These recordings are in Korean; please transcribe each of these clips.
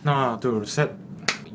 하나 둘 셋.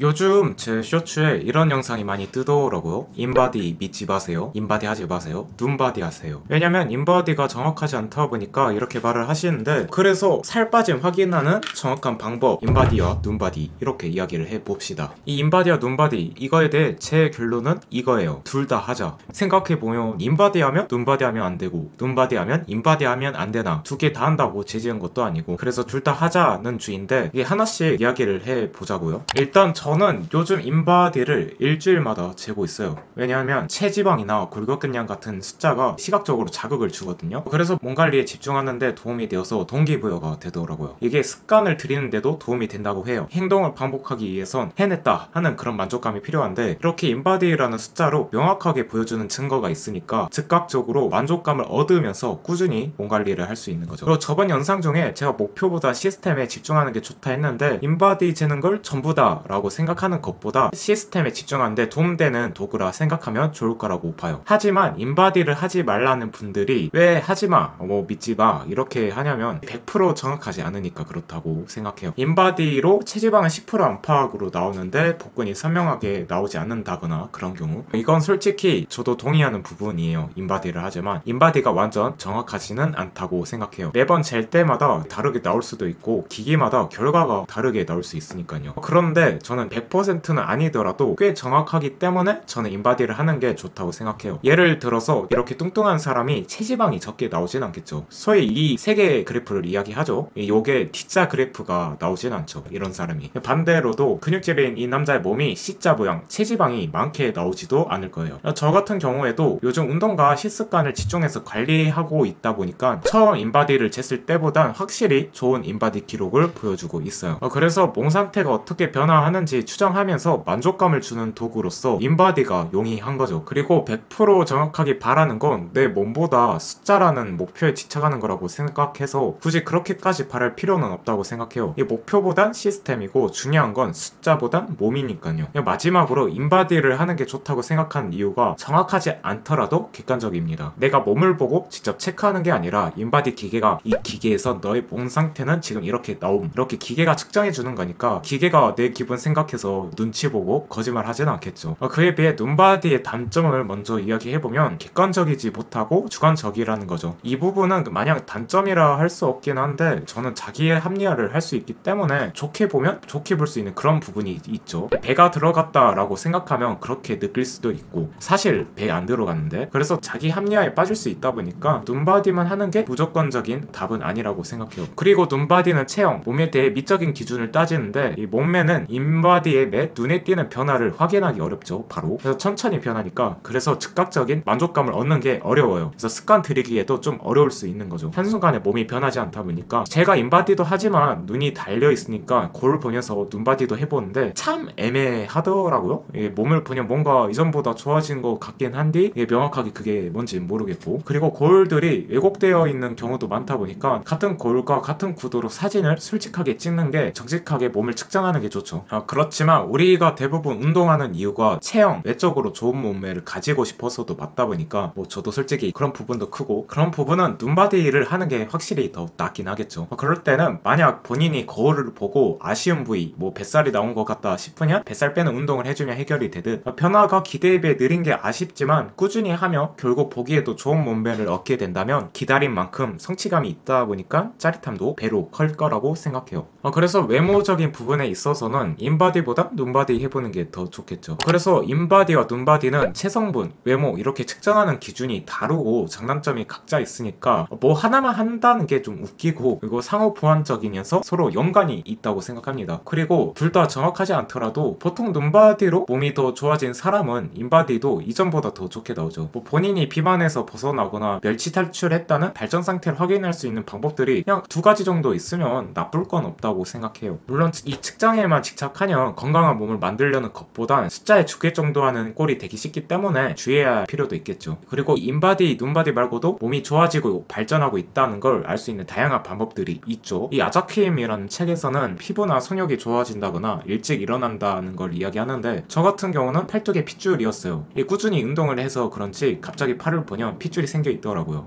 요즘 제 쇼츠에 이런 영상이 많이 뜨더라고요. 인바디 믿지 마세요. 인바디 하지 마세요. 눈바디 하세요. 왜냐면 인바디가 정확하지 않다 보니까 이렇게 말을 하시는데, 그래서 살 빠짐 확인하는 정확한 방법, 인바디와 눈바디, 이렇게 이야기를 해봅시다. 이 인바디와 눈바디, 이거에 대해 제 결론은 이거예요. 둘 다 하자. 생각해보면 인바디 하면 눈바디 하면 안 되고, 눈바디 하면 인바디 하면 안 되나, 두 개 다 한다고 제지은 것도 아니고, 그래서 둘 다 하자는 주인데, 이게 하나씩 이야기를 해보자고요. 일단 저는 요즘 인바디를 일주일마다 재고 있어요. 왜냐하면 체지방이나 골격근량 같은 숫자가 시각적으로 자극을 주거든요. 그래서 몸 관리에 집중하는데 도움이 되어서 동기부여가 되더라고요. 이게 습관을 들이는데도 도움이 된다고 해요. 행동을 반복하기 위해선 해냈다 하는 그런 만족감이 필요한데, 이렇게 인바디라는 숫자로 명확하게 보여주는 증거가 있으니까 즉각적으로 만족감을 얻으면서 꾸준히 몸 관리를 할 수 있는 거죠. 그리고 저번 영상 중에 제가 목표보다 시스템에 집중하는 게 좋다 했는데, 인바디 재는 걸 전부다 라고 생각하는 것보다 시스템에 집중하는데 도움되는 도구라 생각하면 좋을 거라고 봐요. 하지만 인바디를 하지 말라는 분들이 왜 하지마, 믿지마 이렇게 하냐면 100% 정확하지 않으니까 그렇다고 생각해요. 인바디로 체지방은 10% 안팎으로 나오는데 복근이 선명하게 나오지 않는다거나 그런 경우, 이건 솔직히 저도 동의하는 부분이에요. 인바디를 하지만 인바디가 완전 정확하지는 않다고 생각해요. 매번 잴 때마다 다르게 나올 수도 있고 기기마다 결과가 다르게 나올 수 있으니까요. 그런데 저는 100%는 아니더라도 꽤 정확하기 때문에 저는 인바디를 하는 게 좋다고 생각해요. 예를 들어서 이렇게 뚱뚱한 사람이 체지방이 적게 나오진 않겠죠. 소위 이 세 개의 그래프를 이야기하죠. 요게 T자 그래프가 나오진 않죠, 이런 사람이. 반대로도 근육질인 이 남자의 몸이 C자 모양, 체지방이 많게 나오지도 않을 거예요. 저 같은 경우에도 요즘 운동과 식습관을 집중해서 관리하고 있다 보니까 처음 인바디를 쟀을 때보단 확실히 좋은 인바디 기록을 보여주고 있어요. 그래서 몸 상태가 어떻게 변화하는지 추정하면서 만족감을 주는 도구로서 인바디가 용이한 거죠. 그리고 100% 정확하게 바라는 건 내 몸보다 숫자라는 목표에 집착하는 거라고 생각해서 굳이 그렇게까지 바랄 필요는 없다고 생각해요. 이 목표보단 시스템이고 중요한 건 숫자보단 몸이니까요. 마지막으로 인바디를 하는 게 좋다고 생각하는 이유가 정확하지 않더라도 객관적입니다. 내가 몸을 보고 직접 체크하는 게 아니라 인바디 기계가 이 기계에서 너의 몸 상태는 지금 이렇게 나옴, 이렇게 기계가 측정해 주는 거니까 기계가 내 기분 생각해서 눈치 보고 거짓말 하진 않겠죠. 그에 비해 눈바디의 단점을 먼저 이야기해보면 객관적이지 못하고 주관적이라는 거죠. 이 부분은 마냥 단점이라 할 수 없긴 한데 저는 자기의 합리화를 할 수 있기 때문에 좋게 보면 좋게 볼 수 있는 그런 부분이 있죠. 배가 들어갔다 라고 생각하면 그렇게 느낄 수도 있고 사실 배 안 들어갔는데, 그래서 자기 합리화에 빠질 수 있다 보니까 눈바디만 하는 게 무조건적인 답은 아니라고 생각해요. 그리고 눈바디는 체형, 몸에 대해 미적인 기준을 따지는데 이 몸매는 인바디의 매 눈에 띄는 변화를 확인하기 어렵죠, 바로. 그래서 천천히 변하니까 그래서 즉각적인 만족감을 얻는 게 어려워요. 그래서 습관 들이기에도 좀 어려울 수 있는 거죠. 한순간에 몸이 변하지 않다 보니까. 제가 인바디도 하지만 눈이 달려있으니까 거울 보면서 눈바디도 해보는데 참 애매하더라고요. 몸을 보면 뭔가 이전보다 좋아진 것 같긴 한데 명확하게 그게 뭔지 모르겠고, 그리고 거울들이 왜곡되어 있는 경우도 많다 보니까 같은 거울과 같은 구도로 사진을 솔직하게 찍는 게 정직하게 몸을 측정하는 게 좋죠. 그렇지만 우리가 대부분 운동하는 이유가 체형, 외적으로 좋은 몸매를 가지고 싶어서도 맞다 보니까 저도 솔직히 그런 부분도 크고, 그런 부분은 눈바디를 하는 게 확실히 더 낫긴 하겠죠. 그럴 때는 만약 본인이 거울을 보고 아쉬운 부위, 뱃살이 나온 것 같다 싶으면 뱃살 빼는 운동을 해주면 해결이 되듯, 변화가 기대에 비해 느린 게 아쉽지만 꾸준히 하며 결국 보기에도 좋은 몸매를 얻게 된다면 기다린 만큼 성취감이 있다 보니까 짜릿함도 배로 클 거라고 생각해요. 그래서 외모적인 부분에 있어서는 인바디보다 눈바디 해보는 게 더 좋겠죠. 그래서 인바디와 눈바디는 체성분, 외모 이렇게 측정하는 기준이 다르고 장단점이 각자 있으니까 하나만 한다는 게 좀 웃기고, 그리고 상호 보완적이면서 서로 연관이 있다고 생각합니다. 그리고 둘 다 정확하지 않더라도 보통 눈바디로 몸이 더 좋아진 사람은 인바디도 이전보다 더 좋게 나오죠. 본인이 비만에서 벗어나거나 멸치 탈출했다는 발전 상태를 확인할 수 있는 방법들이 그냥 두 가지 정도 있으면 나쁠 건 없다고 생각해요. 물론 이 측정에만 집착하면 건강한 몸을 만들려는 것보단 숫자에 죽일 정도 하는 꼴이 되기 쉽기 때문에 주의해야 할 필요도 있겠죠. 그리고 인바디, 눈바디 말고도 몸이 좋아지고 발전하고 있다는 걸 알 수 있는 다양한 방법들이 있죠. 이 아자킴이라는 책에서는 피부나 성욕이 좋아진다거나 일찍 일어난다는 걸 이야기하는데, 저 같은 경우는 팔뚝에 핏줄이었어요. 꾸준히 운동을 해서 그런지 갑자기 팔을 보면 핏줄이 생겨 있더라고요.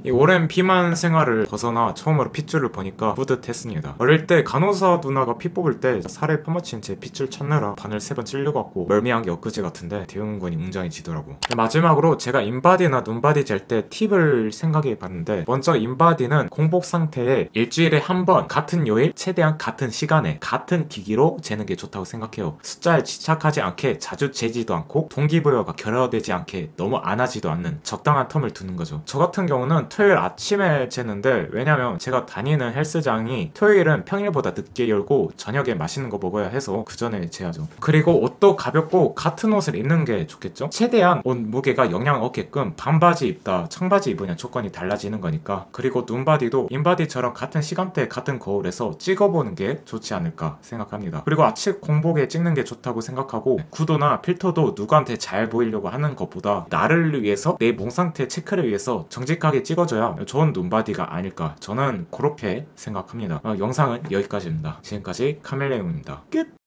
이 오랜 비만 생활을 벗어나 처음으로 핏줄을 보니까 뿌듯했습니다. 어릴 때 간호사 누나가 피 뽑을 때 살에 파묻힌 제 핏줄 찾느라 바늘 3번 찔려갖고 멀미한 게 엊그제 같은데 대응근이 웅장해지더라고. 마지막으로 제가 인바디나 눈바디 잴 때 팁을 생각해 봤는데, 먼저 인바디는 공복 상태에 일주일에 한 번 같은 요일 최대한 같은 시간에 같은 기기로 재는 게 좋다고 생각해요. 숫자에 집착하지 않게 자주 재지도 않고 동기부여가 결여되지 않게 너무 안 하지도 않는 적당한 텀을 두는 거죠. 저 같은 경우는 토요일 아침에 재는데, 왜냐면 제가 다니는 헬스장이 토요일은 평일보다 늦게 열고 저녁에 맛있는 거 먹어야 해서 그 전에 재야죠. 그리고 옷도 가볍고 같은 옷을 입는 게 좋겠죠? 최대한 옷 무게가 영향 없게끔 반바지 입다 청바지 입으면 조건이 달라지는 거니까. 그리고 눈바디도 인바디처럼 같은 시간대 같은 거울에서 찍어보는 게 좋지 않을까 생각합니다. 그리고 아침 공복에 찍는 게 좋다고 생각하고, 구도나 필터도 누구한테 잘 보이려고 하는 것보다 나를 위해서 내 몸 상태 체크를 위해서 정직하게 찍어줘야 좋은 눈바디가 아닐까, 저는 그렇게 생각합니다. 영상은 여기까지입니다. 지금까지 카멜레온입니다. 끝!